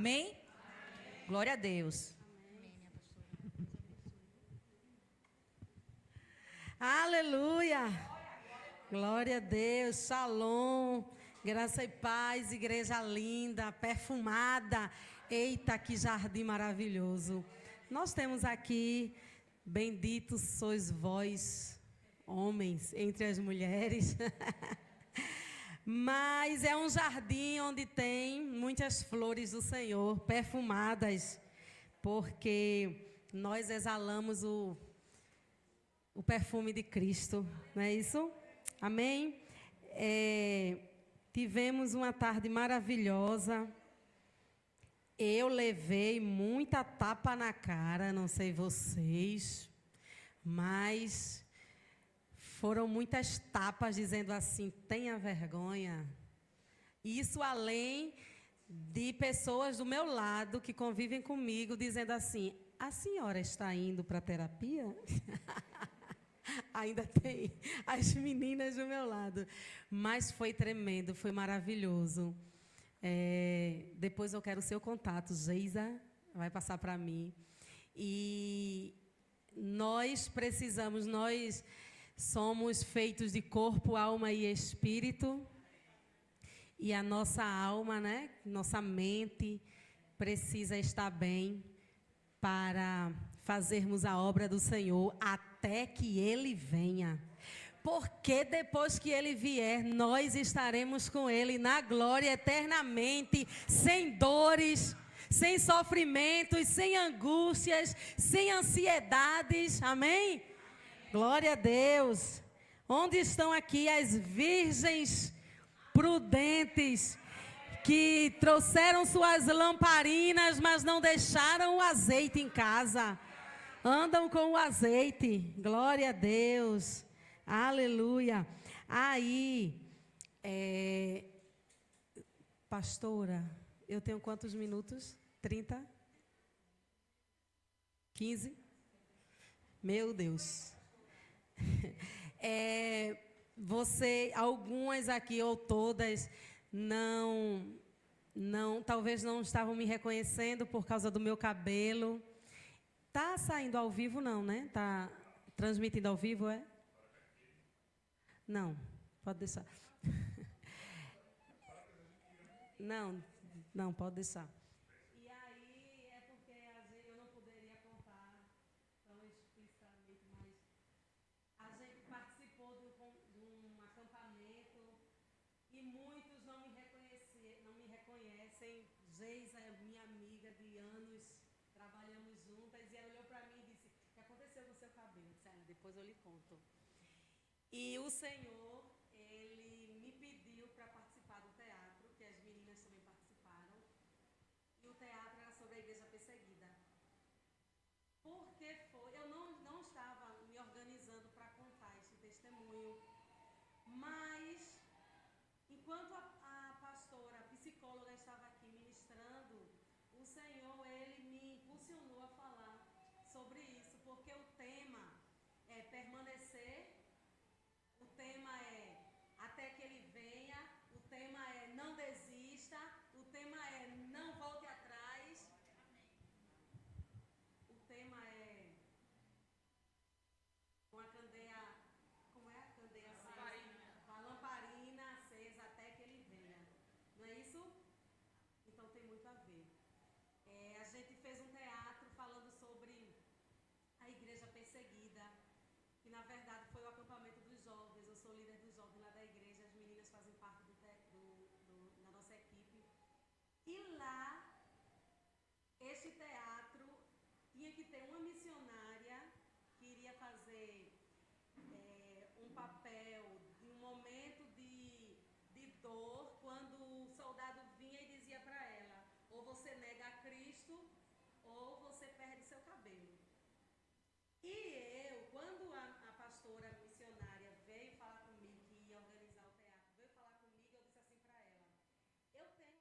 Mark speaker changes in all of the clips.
Speaker 1: Amém? Glória a Deus.
Speaker 2: Aleluia. Glória a Deus. Shalom. Graça e paz, igreja linda, perfumada. Eita, que jardim maravilhoso. Nós temos aqui, benditos sois vós, homens, entre as mulheres. Mas é um jardim onde tem muitas flores do Senhor, perfumadas, porque nós exalamos o perfume de Cristo, não é isso? Amém? Tivemos uma tarde maravilhosa. Eu levei muita tapa na cara, não sei vocês, mas foram muitas tapas dizendo assim, tenha vergonha. Isso além de pessoas do meu lado que convivem comigo dizendo assim, a senhora está indo para a terapia? Ainda tem as meninas do meu lado. Mas foi tremendo, foi maravilhoso. Depois eu quero o seu contato, Geisa, vai passar para mim. E nós somos feitos de corpo, alma e espírito. E a nossa alma, né, nossa mente precisa estar bem para fazermos a obra do Senhor até que Ele venha. Porque depois que Ele vier, nós estaremos com Ele na glória eternamente, sem dores, sem sofrimentos, sem angústias, sem ansiedades. Amém? Glória a Deus. Onde estão aqui as virgens prudentes que trouxeram suas lamparinas, mas não deixaram o azeite em casa? Andam com o azeite. Glória a Deus. Aleluia. Aí, pastora, eu tenho quantos minutos? 30? 15? Meu Deus. Algumas aqui ou todas talvez não estavam me reconhecendo por causa do meu cabelo. Tá saindo ao vivo não, né? Tá transmitindo ao vivo, é? Não, pode deixar. Não, pode deixar. E aí é porque às vezes eu não poderia contar tão explicitamente, mas a gente participou de um acampamento e muitos não me reconhecem. Geisa é minha amiga de anos, trabalhamos juntas, e ela olhou para mim e disse, o que aconteceu com o seu cabelo? Eu disse, depois eu lhe conto. E o Senhor, Ele me pediu para participar do teatro, que as meninas também participaram, e o teatro era sobre a igreja perseguida. Porque eu não estava me organizando para contar esse testemunho, mas enquanto a pastora, a psicóloga estava aqui ministrando, o Senhor, Ele me impulsionou a falar sobre isso, porque o tema é permanecer, o tema é até que Ele venha, o tema é não desista, o tema é não volte atrás, o tema é com a candeia, como é a candeia acesa? A lamparina acesa até que Ele venha. Não é isso? Então tem muito a ver. A gente fez um teatro falando sobre a igreja perseguida, que na verdade foi o acampamento dos jovens. Eu sou líder dos jovens lá da igreja, as meninas fazem parte da nossa equipe. E lá, esse teatro tinha que ter uma missionária que iria fazer um papel de um momento de dor, quando o soldado vinha e dizia para ela, ou você nega a Cristo, ou você perde seu cabelo. E quando a pastora missionária veio falar comigo, que ia organizar o teatro, veio falar comigo, eu disse assim para ela, eu tenho...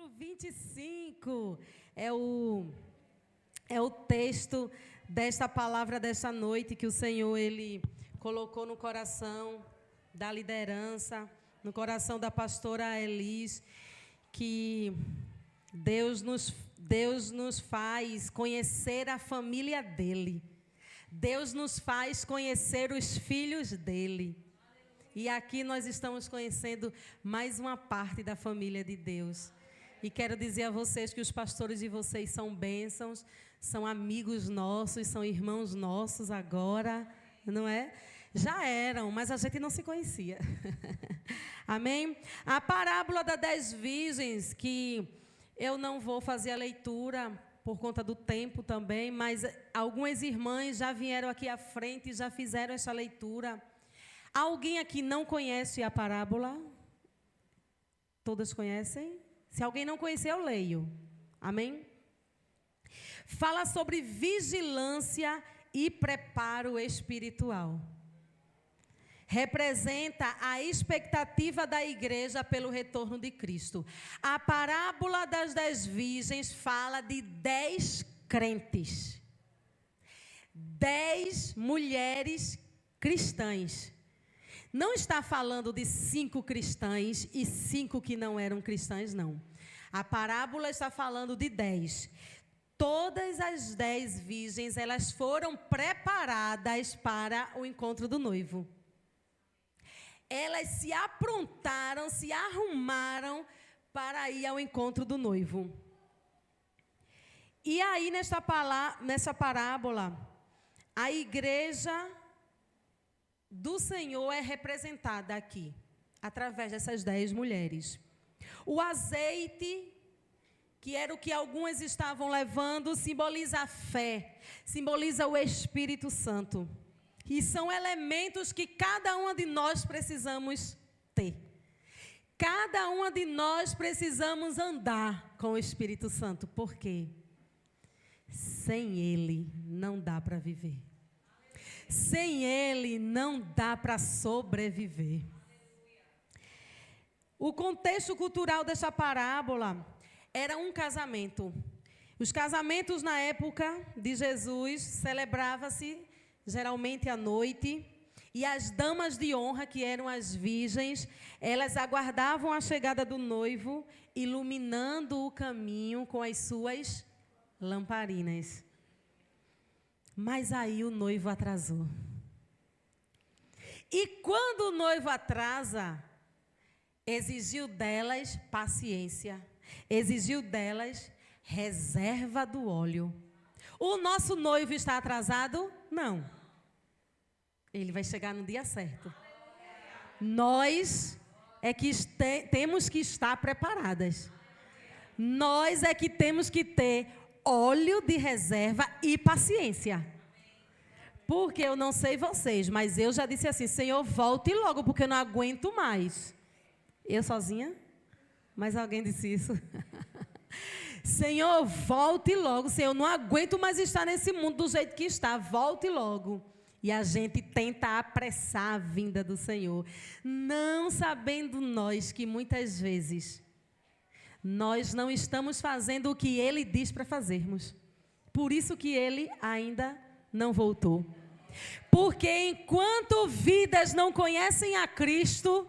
Speaker 1: Versículo 25 é o texto desta palavra desta noite que o Senhor, Ele colocou no coração da liderança, no coração da pastora Elis, que Deus nos faz conhecer a família dEle. Deus nos faz conhecer os filhos dEle. E aqui nós estamos conhecendo mais uma parte da família de Deus. E quero dizer a vocês que os pastores de vocês são bênçãos, são amigos nossos, são irmãos nossos agora, não é? Já eram, mas a gente não se conhecia. Amém? A parábola das 10 virgens, que eu não vou fazer a leitura por conta do tempo também, mas algumas irmãs já vieram aqui à frente e já fizeram essa leitura. Alguém aqui não conhece a parábola? Todas conhecem? Se alguém não conhecer, eu leio. Amém? Fala sobre vigilância e preparo espiritual. Representa a expectativa da igreja pelo retorno de Cristo. A parábola das 10 virgens fala de 10 crentes. 10 mulheres cristãs. Não está falando de 5 cristãs e 5 que não eram cristãs, não. A parábola está falando de 10. Todas as 10 virgens, elas foram preparadas para o encontro do noivo. Elas se aprontaram, se arrumaram para ir ao encontro do noivo. E aí, nessa parábola, a igreja do Senhor é representada aqui, através dessas 10 mulheres. O azeite, que era o que algumas estavam levando, simboliza a fé, simboliza o Espírito Santo. E são elementos que cada uma de nós precisamos ter. Cada uma de nós precisamos andar com o Espírito Santo. Por quê? Sem Ele não dá para viver. Sem Ele não dá para sobreviver. O contexto cultural dessa parábola era um casamento. Os casamentos na época de Jesus celebrava-se geralmente à noite, e as damas de honra, que eram as virgens, elas aguardavam a chegada do noivo, iluminando o caminho com as suas lamparinas. Mas aí o noivo atrasou. E quando o noivo atrasa, exigiu delas paciência, exigiu delas reserva do óleo. O nosso noivo está atrasado? Não. Ele vai chegar no dia certo. Nós é que temos que estar preparadas. Nós é que temos que ter óleo de reserva e paciência. Porque eu não sei vocês, mas eu já disse assim: Senhor, volte logo, porque eu não aguento mais. Eu sozinha? Mas alguém disse isso? Senhor, volte logo. Senhor, eu não aguento mais estar nesse mundo do jeito que está. Volte logo. E a gente tenta apressar a vinda do Senhor, não sabendo nós que muitas vezes nós não estamos fazendo o que Ele diz para fazermos. Por isso que Ele ainda não voltou. Porque enquanto vidas não conhecem a Cristo,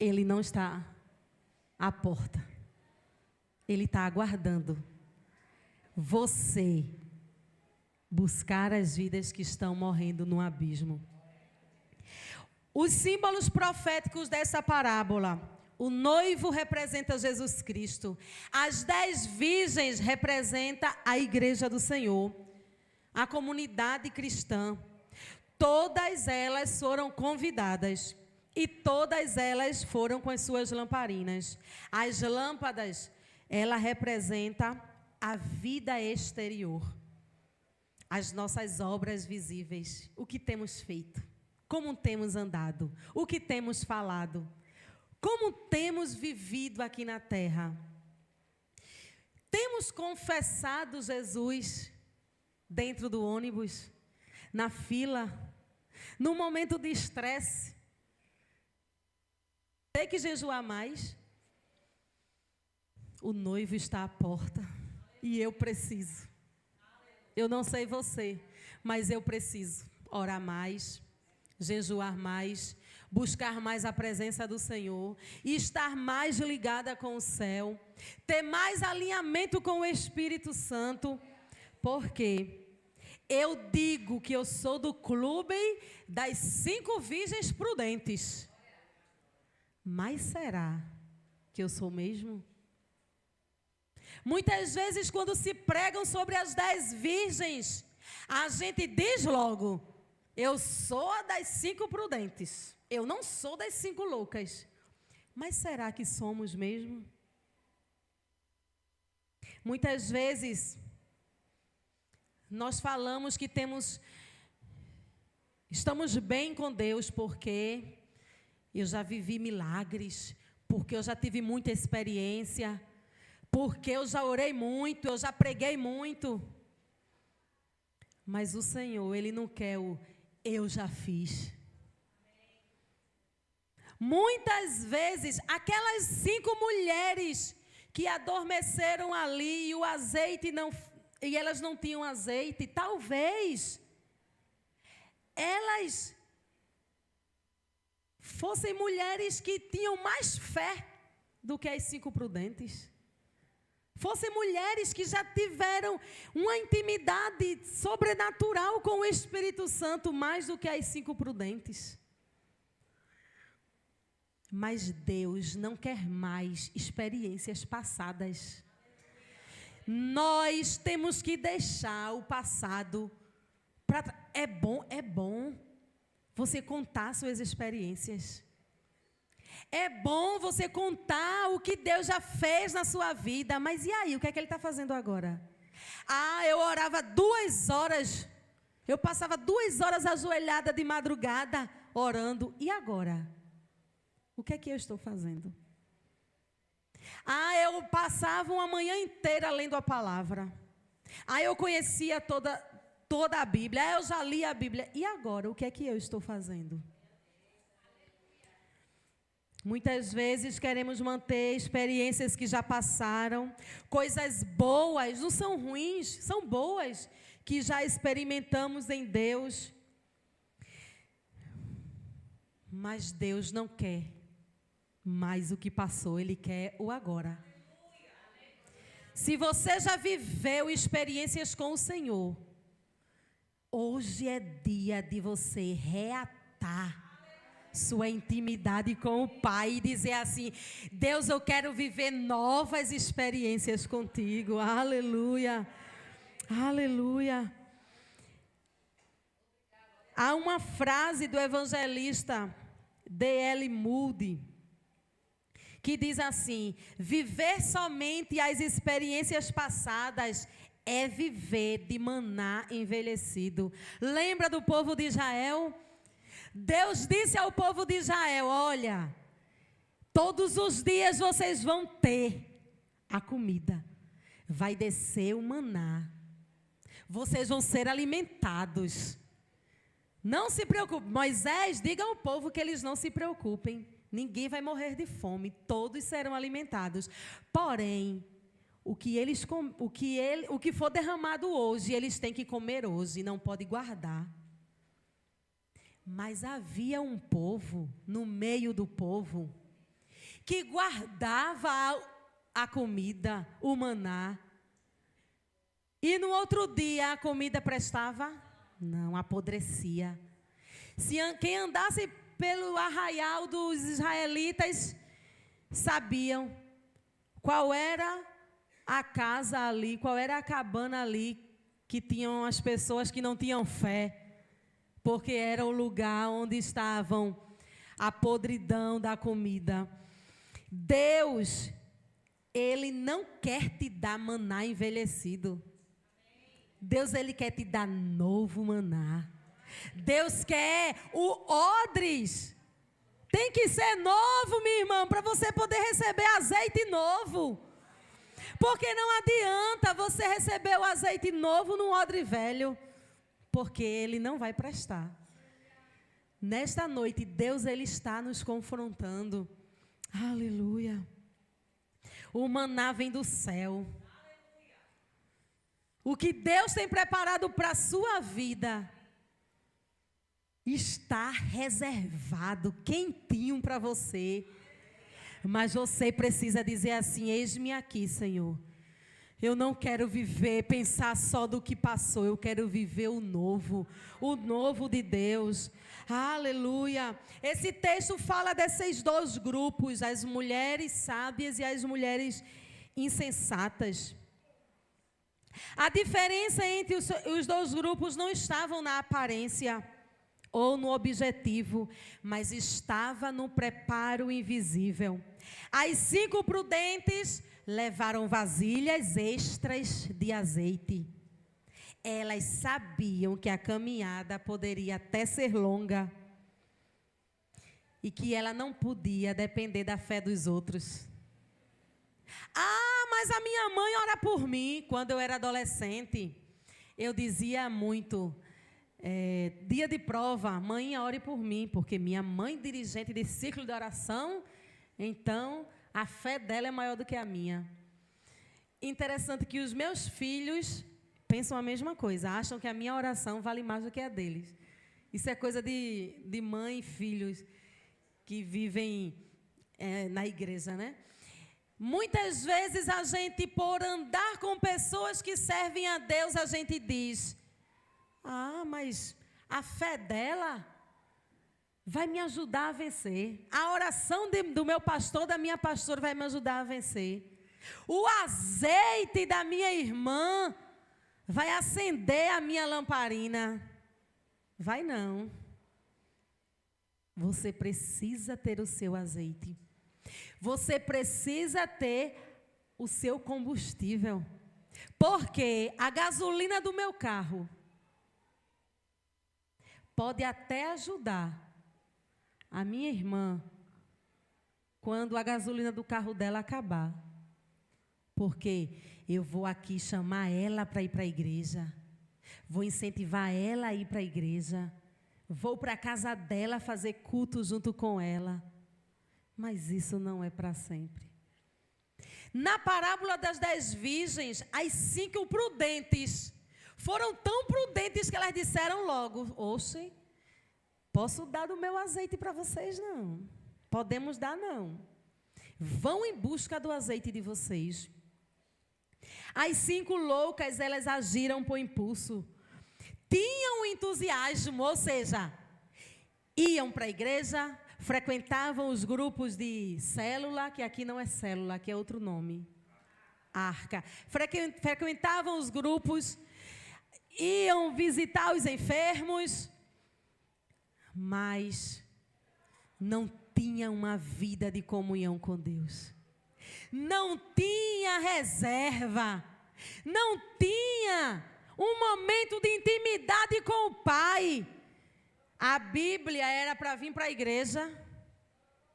Speaker 1: Ele não está à porta. Ele está aguardando você buscar as vidas que estão morrendo no abismo. Os símbolos proféticos dessa parábola: o noivo representa Jesus Cristo, as 10 virgens representam a igreja do Senhor, a comunidade cristã. Todas elas foram convidadas e todas elas foram com as suas lamparinas. As lâmpadas, ela representa a vida exterior. As nossas obras visíveis, o que temos feito, como temos andado, o que temos falado, como temos vivido aqui na terra. Temos confessado Jesus dentro do ônibus, na fila, no momento de estresse. Tem que jejuar mais. O noivo está à porta e eu preciso. Eu não sei você, mas eu preciso orar mais, jejuar mais, buscar mais a presença do Senhor, e estar mais ligada com o céu, ter mais alinhamento com o Espírito Santo, porque eu digo que eu sou do clube das 5 virgens prudentes. Mas será que eu sou mesmo? Muitas vezes, quando se pregam sobre as 10 virgens, a gente diz logo: eu sou a das 5 prudentes. Eu não sou das 5 loucas. Mas será que somos mesmo? Muitas vezes, nós falamos que estamos bem com Deus porque eu já vivi milagres, porque eu já tive muita experiência, porque eu já orei muito, eu já preguei muito. Mas o Senhor, Ele não quer o eu já fiz. Muitas vezes, aquelas 5 mulheres que adormeceram ali e o azeite e elas não tinham azeite, talvez elas fossem mulheres que tinham mais fé do que as 5 prudentes. Fossem mulheres que já tiveram uma intimidade sobrenatural com o Espírito Santo mais do que as 5 prudentes. Mas Deus não quer mais experiências passadas. Nós temos que deixar o passado para trás. É bom você contar suas experiências. É bom você contar o que Deus já fez na sua vida. Mas e aí, o que é que Ele está fazendo agora? Eu orava 2 horas. Eu passava 2 horas ajoelhada de madrugada orando. E agora? O que é que eu estou fazendo? Eu passava uma manhã inteira lendo a palavra. Eu conhecia toda a Bíblia. Eu já li a Bíblia. E agora, o que é que eu estou fazendo? Muitas vezes queremos manter experiências que já passaram, coisas boas, não são ruins, são boas, que já experimentamos em Deus. Mas Deus não quer mais o que passou, Ele quer o agora. Se você já viveu experiências com o Senhor, hoje é dia de você reatar sua intimidade com o Pai e dizer assim: Deus, eu quero viver novas experiências contigo. Aleluia, aleluia. Há uma frase do evangelista D.L. Moody que diz assim: viver somente as experiências passadas é viver de maná envelhecido. Lembra do povo de Israel? Deus disse ao povo de Israel: olha, todos os dias vocês vão ter a comida, vai descer o maná, vocês vão ser alimentados. Não se preocupe. Moisés, diga ao povo que eles não se preocupem, ninguém vai morrer de fome, todos serão alimentados. Porém, o que for derramado hoje, eles têm que comer hoje, não pode guardar. Mas havia um povo, no meio do povo, que guardava a comida, o maná. E no outro dia a comida prestava? Não, apodrecia. Quem andasse pelo arraial dos israelitas sabiam qual era a casa ali, qual era a cabana ali que tinham as pessoas que não tinham fé. Porque era o lugar onde estavam a podridão da comida. Deus, Ele não quer te dar maná envelhecido. Deus, Ele quer te dar novo maná. Deus quer o odres. Tem que ser novo, minha irmã, para você poder receber azeite novo. Porque não adianta você receber o azeite novo num odre velho, porque ele não vai prestar. Nesta noite, Deus, Ele está nos confrontando. Aleluia. O maná vem do céu. O que Deus tem preparado para a sua vida está reservado, quentinho para você. Mas você precisa dizer assim: eis-me aqui, Senhor. Eu não quero pensar só do que passou. Eu quero viver o novo de Deus. Aleluia. Esse texto fala desses dois grupos, as mulheres sábias e as mulheres insensatas. A diferença entre os dois grupos não estava na aparência ou no objetivo, mas estava no preparo invisível. As 5 prudentes levaram vasilhas extras de azeite. Elas sabiam que a caminhada poderia até ser longa e que ela não podia depender da fé dos outros. Ah, mas a minha mãe ora por mim. Quando eu era adolescente, eu dizia muito: dia de prova, mãe, ore por mim, porque minha mãe, dirigente de ciclo de oração, então a fé dela é maior do que a minha. Interessante que os meus filhos pensam a mesma coisa, acham que a minha oração vale mais do que a deles. Isso é coisa de mãe e filhos que vivem na igreja, né? Muitas vezes a gente, por andar com pessoas que servem a Deus, a gente diz: ah, mas a fé dela vai me ajudar a vencer. A oração do meu pastor, da minha pastora, vai me ajudar a vencer. O azeite da minha irmã vai acender a minha lamparina. Vai não. Você precisa ter o seu azeite. Você precisa ter o seu combustível. Porque a gasolina do meu carro pode até ajudar a minha irmã quando a gasolina do carro dela acabar. Porque eu vou aqui chamar ela para ir para a igreja. Vou incentivar ela a ir para a igreja. Vou para a casa dela fazer culto junto com ela. Mas isso não é para sempre. Na parábola das 10 virgens, as 5 prudentes foram tão prudentes que elas disseram logo: oxe, posso dar do meu azeite para vocês? Não. Podemos dar, não. Vão em busca do azeite de vocês. As 5 loucas, elas agiram por impulso. Tinham entusiasmo, ou seja, iam para a igreja, frequentavam os grupos de célula, que aqui não é célula, aqui é outro nome. Arca. Frequentavam os grupos, iam visitar os enfermos, mas não tinham uma vida de comunhão com Deus. Não tinha reserva. Não tinha um momento de intimidade com o Pai. A Bíblia era para vir para a igreja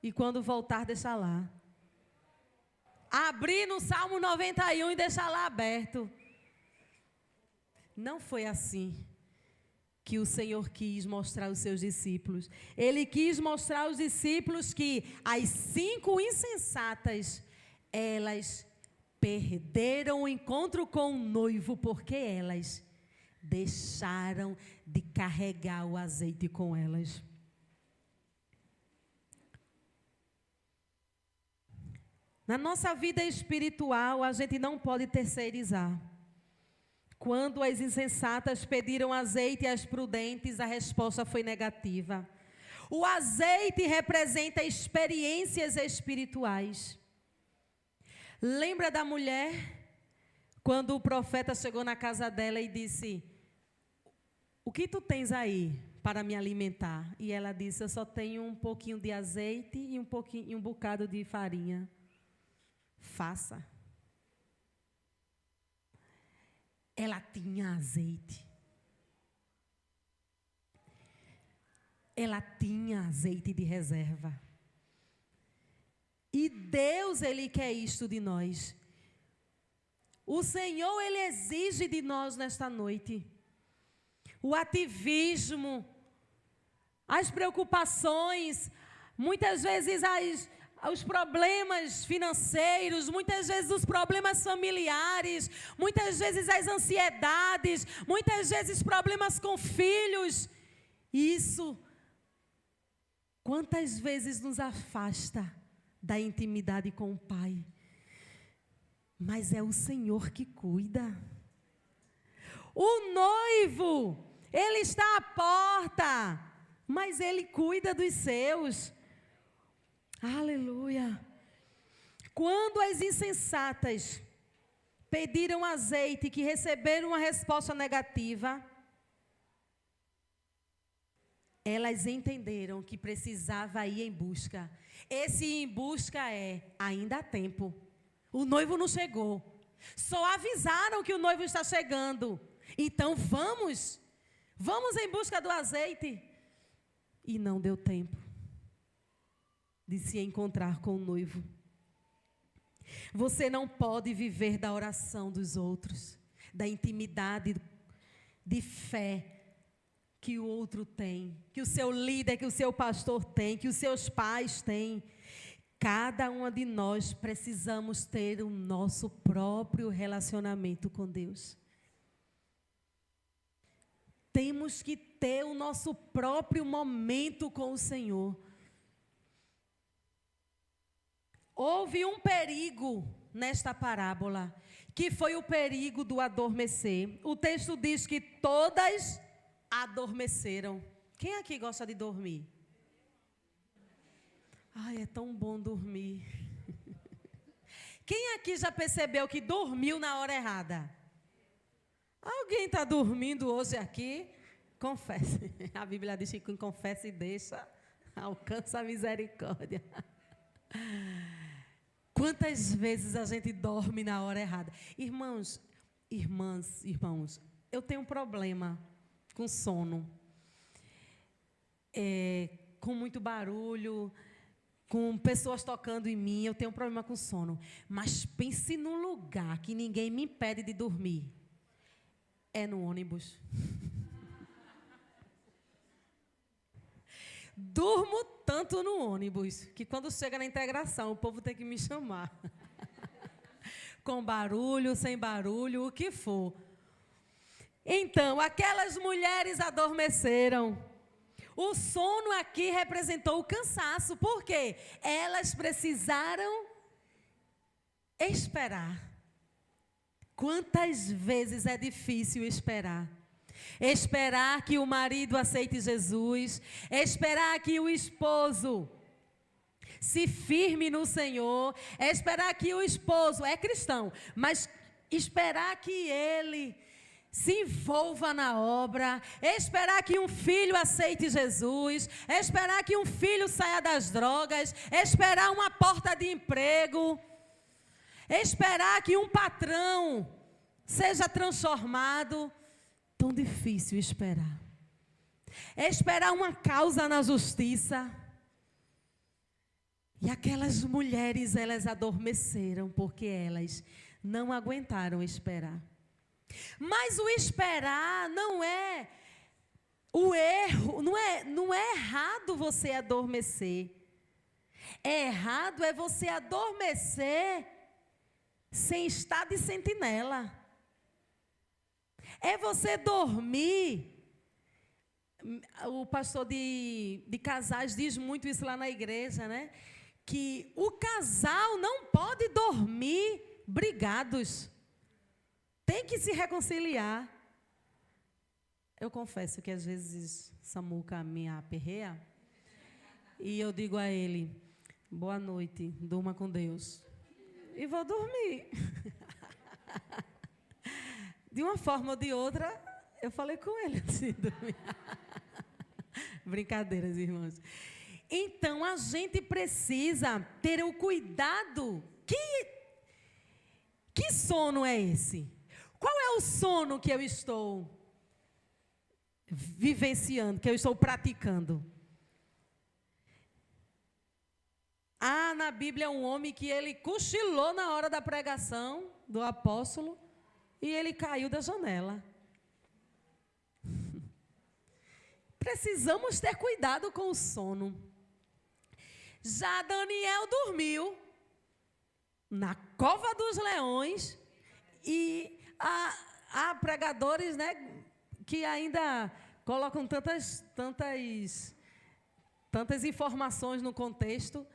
Speaker 1: e quando voltar deixar lá. Abrir no Salmo 91 e deixar lá aberto. Não foi assim que o Senhor quis mostrar aos seus discípulos. Ele quis mostrar aos discípulos que as 5 insensatas, elas perderam o encontro com o noivo porque elas deixaram de carregar o azeite com elas. Na nossa vida espiritual, a gente não pode terceirizar. Quando as insensatas pediram azeite às prudentes, a resposta foi negativa. O azeite representa experiências espirituais. Lembra da mulher, quando o profeta chegou na casa dela e disse: o que tu tens aí para me alimentar? E ela disse: eu só tenho um pouquinho de azeite e um bocado de farinha. Faça. Ela tinha azeite. Ela tinha azeite de reserva. E Deus, Ele quer isto de nós. O Senhor, Ele exige de nós nesta noite o ativismo, as preocupações, muitas vezes os problemas financeiros, muitas vezes os problemas familiares, muitas vezes as ansiedades, muitas vezes problemas com filhos. Isso, quantas vezes nos afasta da intimidade com o Pai? Mas é o Senhor que cuida. O noivo, ele está à porta, mas ele cuida dos seus. Aleluia. Quando as insensatas pediram azeite, que receberam uma resposta negativa, elas entenderam que precisava ir em busca. Esse ir em busca ainda há tempo. O noivo não chegou. Só avisaram que o noivo está chegando. Então vamos em busca do azeite. E não deu tempo de se encontrar com o noivo. Você não pode viver da oração dos outros, da intimidade de fé que o outro tem, que o seu líder, que o seu pastor tem, que os seus pais têm. Cada uma de nós precisamos ter o nosso próprio relacionamento com Deus. Temos que ter o nosso próprio momento com o Senhor. Houve um perigo nesta parábola, que foi o perigo do adormecer. O texto diz que todas adormeceram. Quem aqui gosta de dormir? Ai, é tão bom dormir. Quem aqui já percebeu que dormiu na hora errada? Alguém está dormindo hoje aqui? Confesse. A Bíblia diz que quem confessa e deixa, alcança a misericórdia. Quantas vezes a gente dorme na hora errada? Irmãos, eu tenho um problema com sono. Com muito barulho, com pessoas tocando em mim, eu tenho um problema com sono. Mas pense num lugar que ninguém me impede de dormir. É no ônibus. Durmo tanto no ônibus, que quando chega na integração, o povo tem que me chamar. Com barulho, sem barulho, o que for. Então, aquelas mulheres adormeceram. O sono aqui representou o cansaço. Por quê? Elas precisaram esperar. Quantas vezes é difícil esperar? Esperar que o marido aceite Jesus, esperar que o esposo se firme no Senhor, esperar que o esposo é cristão, mas esperar que ele se envolva na obra, esperar que um filho aceite Jesus, esperar que um filho saia das drogas, esperar uma porta de emprego, esperar que um patrão seja transformado. Tão difícil esperar. Esperar uma causa na justiça. E aquelas mulheres, elas adormeceram porque elas não aguentaram esperar. Mas o esperar não é o erro, não é errado você adormecer. Errado é você adormecer sem estar de sentinela. É você dormir. O pastor de casais diz muito isso lá na igreja, né? Que o casal não pode dormir brigados. Tem que se reconciliar. Eu confesso que às vezes Samuca me aperreia. E eu digo a ele, boa noite, durma com Deus. E vou dormir. De uma forma ou de outra, eu falei com ele antes de dormir. Brincadeiras, irmãos. Então, a gente precisa ter o cuidado. Que sono é esse? Qual é o sono que eu estou vivenciando, que eu estou praticando? Há na Bíblia um homem que ele cochilou na hora da pregação do apóstolo e ele caiu da janela. Precisamos ter cuidado com o sono. Já Daniel dormiu na cova dos leões e há pregadores, né, que ainda colocam tantas informações no contexto,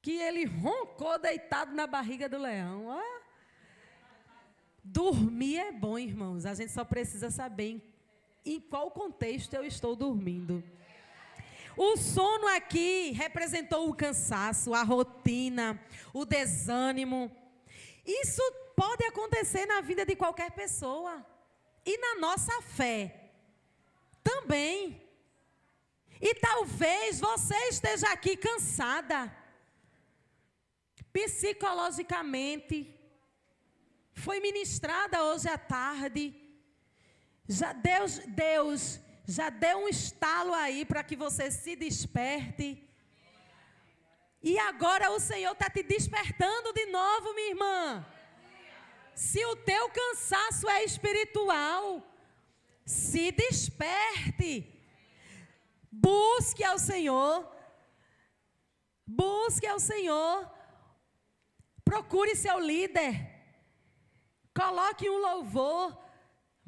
Speaker 1: que ele roncou deitado na barriga do leão. Dormir é bom, irmãos. A gente só precisa saber em qual contexto eu estou dormindo. O sono aqui representou o cansaço, a rotina, o desânimo. Isso pode acontecer na vida de qualquer pessoa. E na nossa fé também. E talvez você esteja aqui cansada. Psicologicamente. Foi ministrada hoje à tarde. Deus já deu um estalo aí para que você se desperte. E agora o Senhor está te despertando de novo, minha irmã. Se o teu cansaço é espiritual, se desperte. Busque ao Senhor. Busque ao Senhor. Procure seu líder. Coloque um louvor.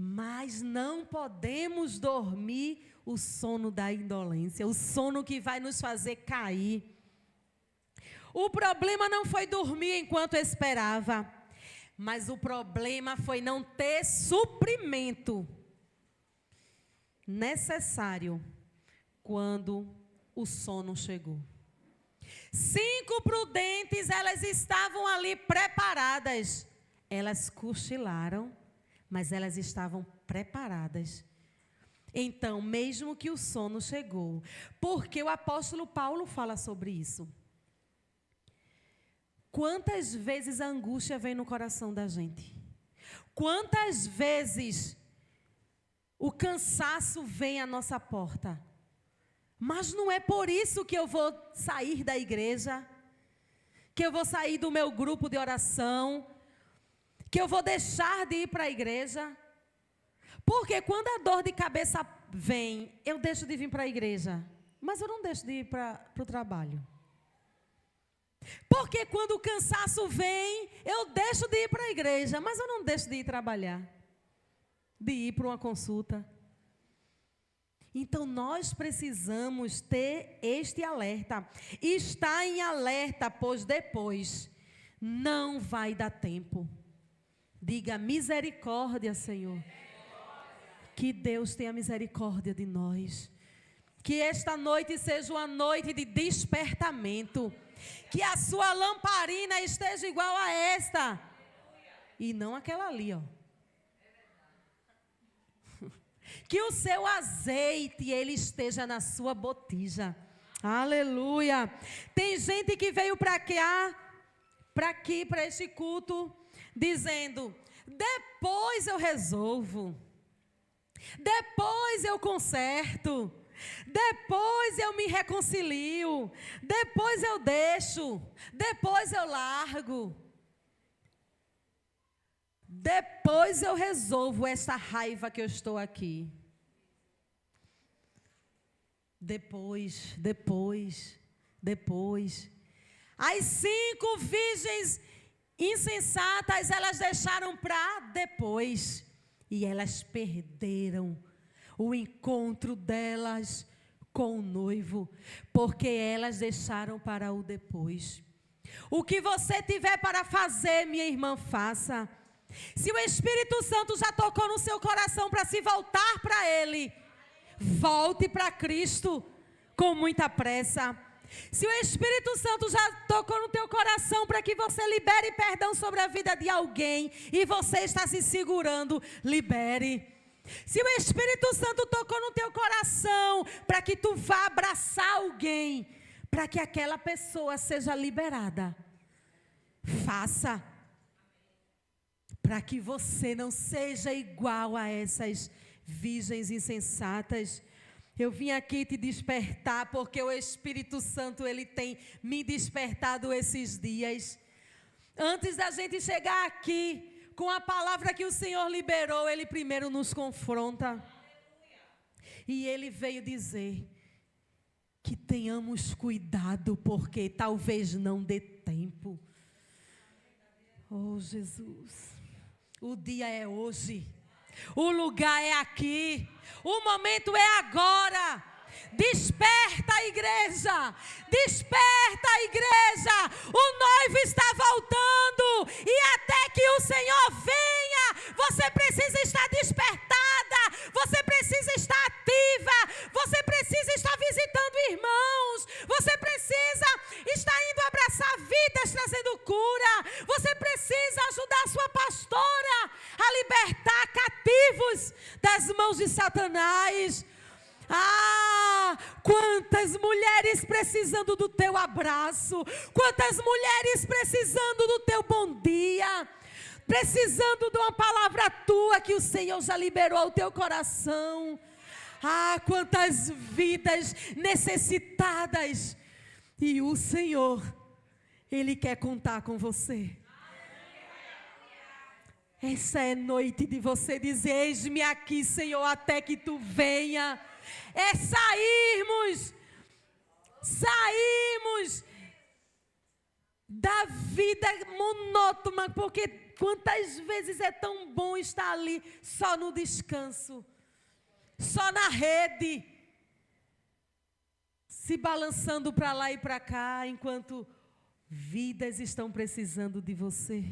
Speaker 1: Mas não podemos dormir o sono da indolência, o sono que vai nos fazer cair. O problema não foi dormir enquanto esperava, mas o problema foi não ter suprimento necessário quando o sono chegou. 5 prudentes, elas estavam ali preparadas. Elas cochilaram, mas elas estavam preparadas. Então, mesmo que o sono chegou, porque o apóstolo Paulo fala sobre isso. Quantas vezes a angústia vem no coração da gente? Quantas vezes o cansaço vem à nossa porta? Mas não é por isso que eu vou sair da igreja, que eu vou sair do meu grupo de oração, que eu vou deixar de ir para a igreja. Porque quando a dor de cabeça vem, eu deixo de vir para a igreja, mas eu não deixo de ir para o trabalho. Porque quando o cansaço vem, eu deixo de ir para a igreja, mas eu não deixo de ir trabalhar, de ir para uma consulta. Então nós precisamos ter este alerta, estar em alerta, pois depois não vai dar tempo. Diga misericórdia, Senhor. Que Deus tenha misericórdia de nós. Que esta noite seja uma noite de despertamento. Que a sua lamparina esteja igual a esta. E não aquela ali, ó. Que o seu azeite, ele esteja na sua botija. Aleluia. Tem gente que veio para aqui, para este culto, dizendo, depois eu resolvo, depois eu conserto, depois eu me reconcilio, depois eu deixo, depois eu largo, depois eu resolvo essa raiva que eu estou aqui. Depois. As 5 virgens insensatas, elas deixaram para depois. E elas perderam o encontro delas com o noivo, porque elas deixaram para o depois. O que você tiver para fazer, minha irmã, faça. Se o Espírito Santo já tocou no seu coração para se voltar para Ele, volte para Cristo com muita pressa. Se o Espírito Santo já tocou no teu coração para que você libere perdão sobre a vida de alguém e você está se segurando, libere. Se o Espírito Santo tocou no teu coração para que tu vá abraçar alguém, para que aquela pessoa seja liberada, faça. Para que você não seja igual a essas virgens insensatas. Eu vim aqui te despertar porque o Espírito Santo, ele tem me despertado esses dias. Antes da gente chegar aqui com a palavra que o Senhor liberou, ele primeiro nos confronta. E ele veio dizer que tenhamos cuidado, porque talvez não dê tempo. Oh, Jesus. O dia é hoje. O lugar é aqui. O momento é agora. Desperta, igreja. Desperta, igreja. O noivo está voltando. E até que o Senhor venha, você precisa estar despertada. Você precisa estar ativa. Você precisa estar visitando irmãos. Você precisa estar indo abraçar vidas, trazendo cura. Você precisa ajudar a sua pastora a libertar cativos das mãos de Satanás. Ah, quantas mulheres precisando do teu abraço, quantas mulheres precisando do teu bom dia, precisando de uma palavra tua que o Senhor já liberou ao teu coração. Ah, quantas vidas necessitadas, e o Senhor, Ele quer contar com você. Essa é noite de você dizer: eis-me aqui, Senhor, até que tu venha. É sairmos da vida monótona, porque quantas vezes é tão bom estar ali só no descanso, só na rede, se balançando para lá e para cá, enquanto vidas estão precisando de você.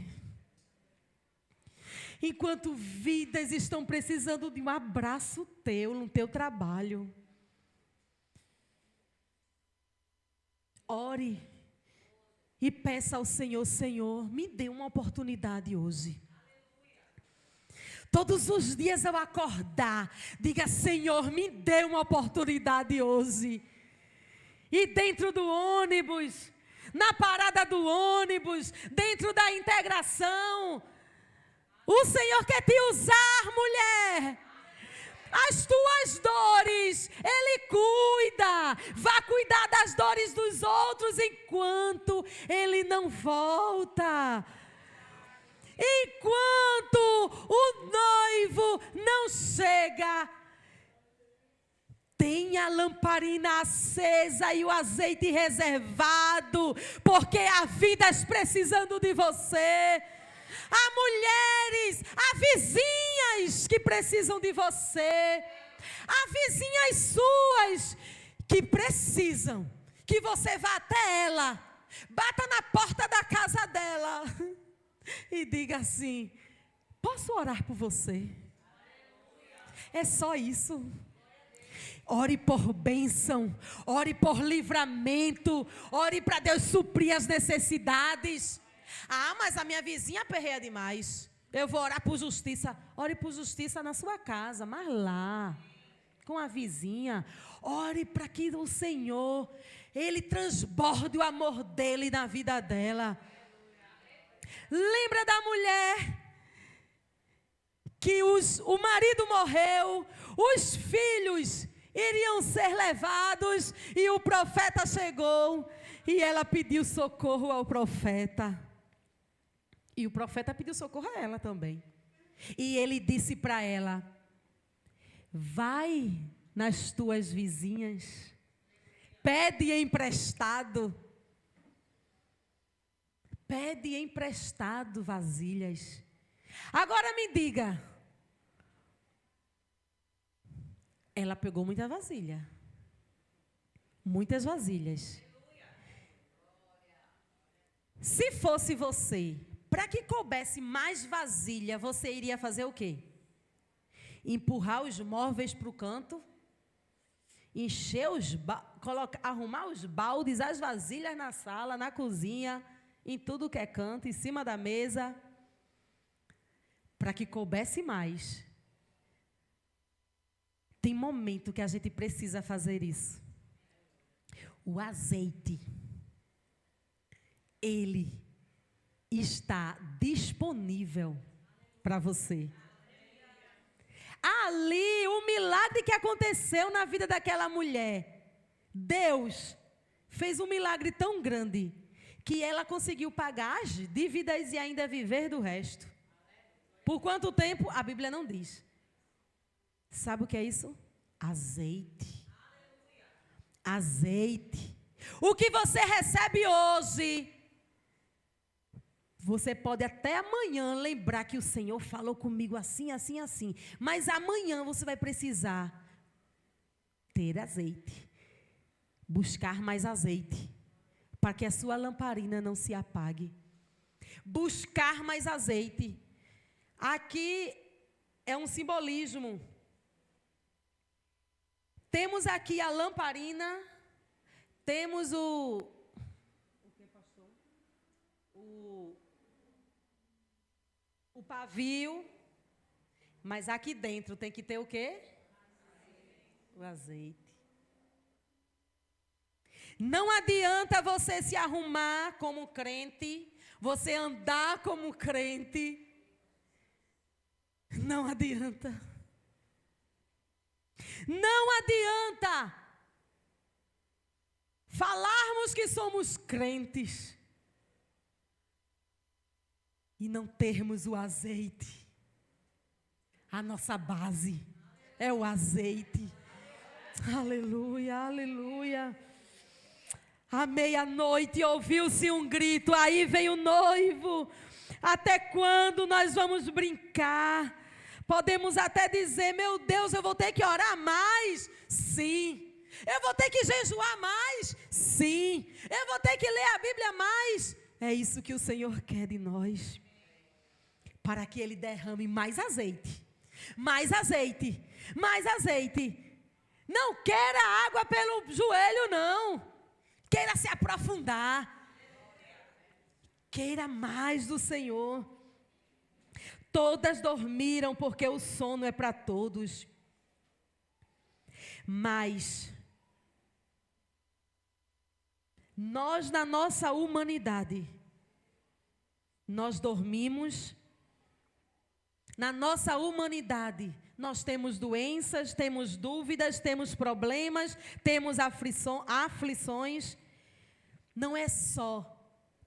Speaker 1: Enquanto vidas estão precisando de um abraço teu, no teu trabalho. Ore e peça ao Senhor: Senhor, me dê uma oportunidade hoje. Todos os dias ao acordar, diga: Senhor, me dê uma oportunidade hoje. E dentro do ônibus, na parada do ônibus, dentro da integração, o Senhor quer te usar, mulher. As tuas dores, Ele cuida. Vá cuidar das dores dos outros enquanto Ele não volta. Enquanto o noivo não chega, tenha a lamparina acesa e o azeite reservado, porque há vidas precisando de você. Há mulheres, há vizinhas que precisam de você. Há vizinhas suas que precisam que você vá até ela, bata na porta da casa dela e diga assim: posso orar por você? É só isso. Ore por bênção, ore por livramento, ore para Deus suprir as necessidades. Ah, mas a minha vizinha aperreia demais. Eu vou orar por justiça. Ore por justiça na sua casa, mas lá, com a vizinha. Ore para que o Senhor, Ele transborde o amor dEle na vida dela. Lembra da mulher que o marido morreu, os filhos iriam ser levados e o profeta chegou e ela pediu socorro ao profeta. E o profeta pediu socorro a ela também. E ele disse para ela: vai nas tuas vizinhas, pede emprestado. Pede emprestado vasilhas. Agora me diga, ela pegou muita vasilha. Muitas vasilhas. Se fosse você, para que coubesse mais vasilha, você iria fazer o quê? Empurrar os móveis para o canto? Encher arrumar os baldes, as vasilhas na sala, na cozinha, em tudo que é canto, em cima da mesa? Para que coubesse mais. Tem momento que a gente precisa fazer isso. O azeite, ele está disponível para você. Ali, o milagre que aconteceu na vida daquela mulher, Deus fez um milagre tão grande que ela conseguiu pagar as dívidas e ainda viver do resto. Por quanto tempo? A Bíblia não diz. Sabe o que é isso? Azeite. Azeite. O que você recebe hoje, você pode até amanhã lembrar que o Senhor falou comigo assim, assim, assim. Mas amanhã você vai precisar ter azeite. Buscar mais azeite. Para que a sua lamparina não se apague. Buscar mais azeite. Aqui é um simbolismo. Temos aqui a lamparina. Temos o que, pastor? O pavio, mas aqui dentro tem que ter o quê? O azeite. Não adianta você se arrumar como crente, você andar como crente. Não adianta. Não adianta falarmos que somos crentes e não termos o azeite. A nossa base é o azeite. Aleluia, aleluia. À meia-noite ouviu-se um grito, aí veio o noivo. Até quando nós vamos brincar? Podemos até dizer, meu Deus, eu vou ter que orar mais? Sim. Eu vou ter que jejuar mais? Sim. Eu vou ter que ler a Bíblia mais? É isso que o Senhor quer de nós. Para que Ele derrame mais azeite. Mais azeite. Mais azeite. Não queira água pelo joelho, não. Queira se aprofundar. Queira mais do Senhor. Todas dormiram porque o sono é para todos. Mas nós, na nossa humanidade, nós dormimos. Na nossa humanidade, nós temos doenças, temos dúvidas, temos problemas, temos aflições. Não é só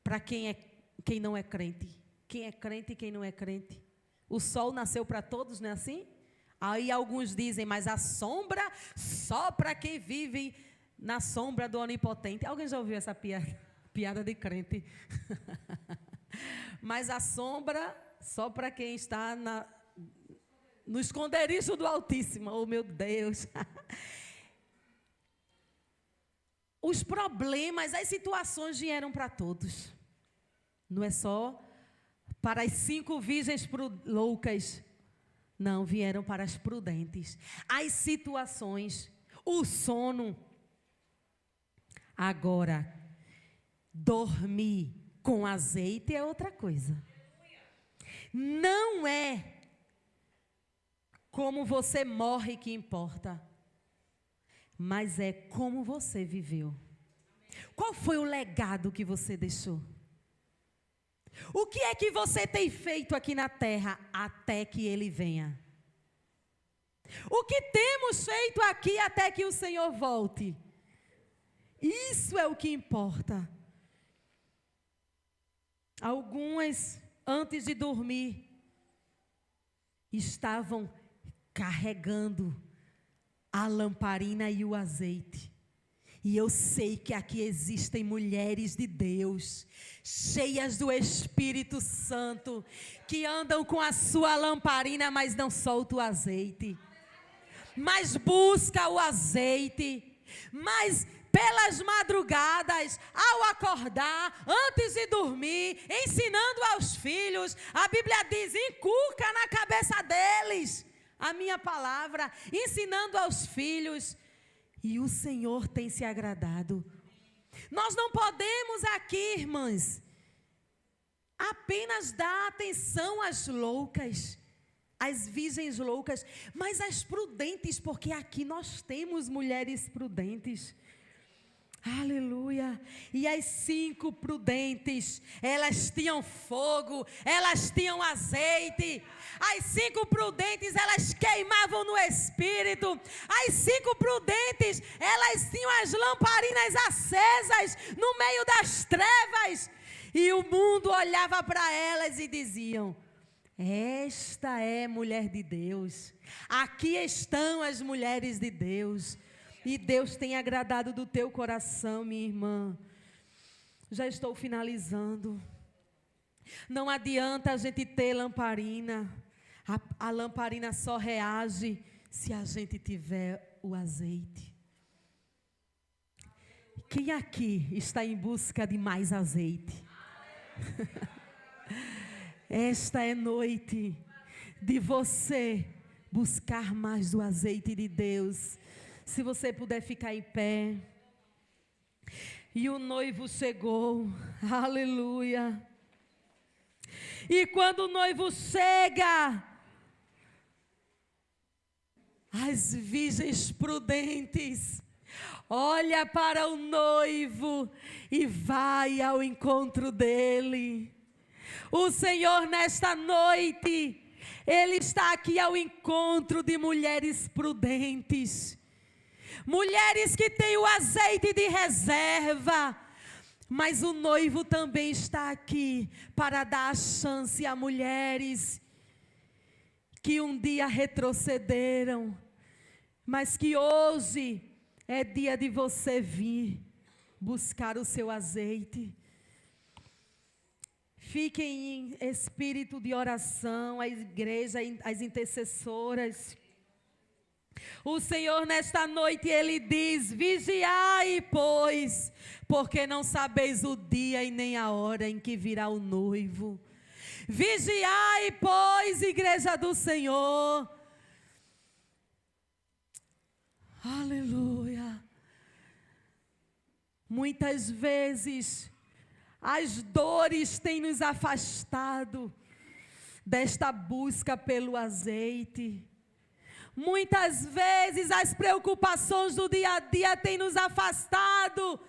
Speaker 1: para quem não é crente. Quem é crente e quem não é crente. O sol nasceu para todos, não é assim? Aí alguns dizem, mas a sombra só para quem vive na sombra do Onipotente. Alguém já ouviu essa piada? Piada de crente. Mas a sombra só para quem está no esconderijo do Altíssimo. Oh, meu Deus. Os problemas, as situações vieram para todos. Não é só para as 5 virgens loucas. Não, vieram para as prudentes. As situações, o sono. Agora, dormir com azeite é outra coisa. Não é como você morre que importa, mas é como você viveu. Qual foi o legado que você deixou? O que é que você tem feito aqui na terra até que Ele venha? O que temos feito aqui até que o Senhor volte? Isso é o que importa. Algumas, antes de dormir, estavam carregando a lamparina e o azeite. E eu sei que aqui existem mulheres de Deus, cheias do Espírito Santo, que andam com a sua lamparina, mas não soltam o azeite. Mas busca o azeite. Mas pelas madrugadas, ao acordar, antes de dormir, ensinando aos filhos, a Bíblia diz, inculca na cabeça deles a minha palavra, ensinando aos filhos. E o Senhor tem se agradado. Nós não podemos aqui, irmãs, apenas dar atenção às loucas, às virgens loucas, mas às prudentes, porque aqui nós temos mulheres prudentes. Aleluia. E as 5 prudentes, elas tinham fogo, elas tinham azeite. As 5 prudentes, elas queimavam no espírito. As 5 prudentes, elas tinham as lamparinas acesas no meio das trevas. E o mundo olhava para elas e diziam, esta é mulher de Deus. Aqui estão as mulheres de Deus. E Deus tem agradado do teu coração, minha irmã. Já estou finalizando. Não adianta a gente ter lamparina. A lamparina só reage se a gente tiver o azeite. Quem aqui está em busca de mais azeite? Esta é noite de você buscar mais do azeite de Deus. Se você puder ficar em pé. E o noivo chegou. Aleluia. E quando o noivo chega, as virgens prudentes olha para o noivo e vai ao encontro dele. O Senhor nesta noite, Ele está aqui ao encontro de mulheres prudentes. Mulheres que têm o azeite de reserva. Mas o noivo também está aqui para dar a chance a mulheres que um dia retrocederam, mas que hoje é dia de você vir buscar o seu azeite. Fiquem em espírito de oração, a igreja, as intercessoras. O Senhor nesta noite, Ele diz: vigiai, pois, porque não sabeis o dia e nem a hora em que virá o noivo. Vigiai, pois, igreja do Senhor. Aleluia. Muitas vezes as dores têm nos afastado desta busca pelo azeite. Muitas vezes as preocupações do dia a dia têm nos afastado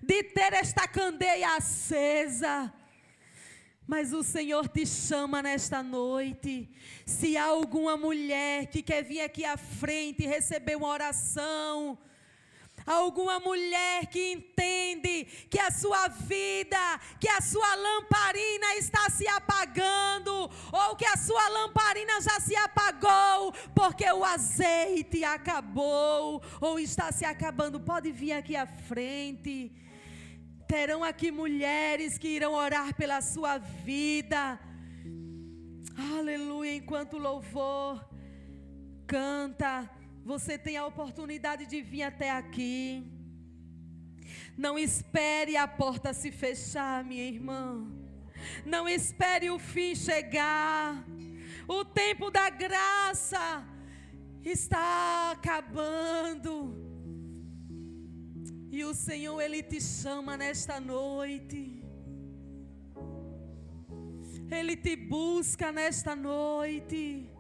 Speaker 1: de ter esta candeia acesa. Mas o Senhor te chama nesta noite. Se há alguma mulher que quer vir aqui à frente e receber uma oração, alguma mulher que entende que a sua vida, que a sua lamparina está se apagando, ou que a sua lamparina já se apagou, porque o azeite acabou, ou está se acabando, pode vir aqui à frente. Terão aqui mulheres que irão orar pela sua vida. Aleluia, enquanto o louvor canta, você tem a oportunidade de vir até aqui. Não espere a porta se fechar, minha irmã. Não espere o fim chegar. O tempo da graça está acabando. E o Senhor, Ele te chama nesta noite. Ele te busca nesta noite.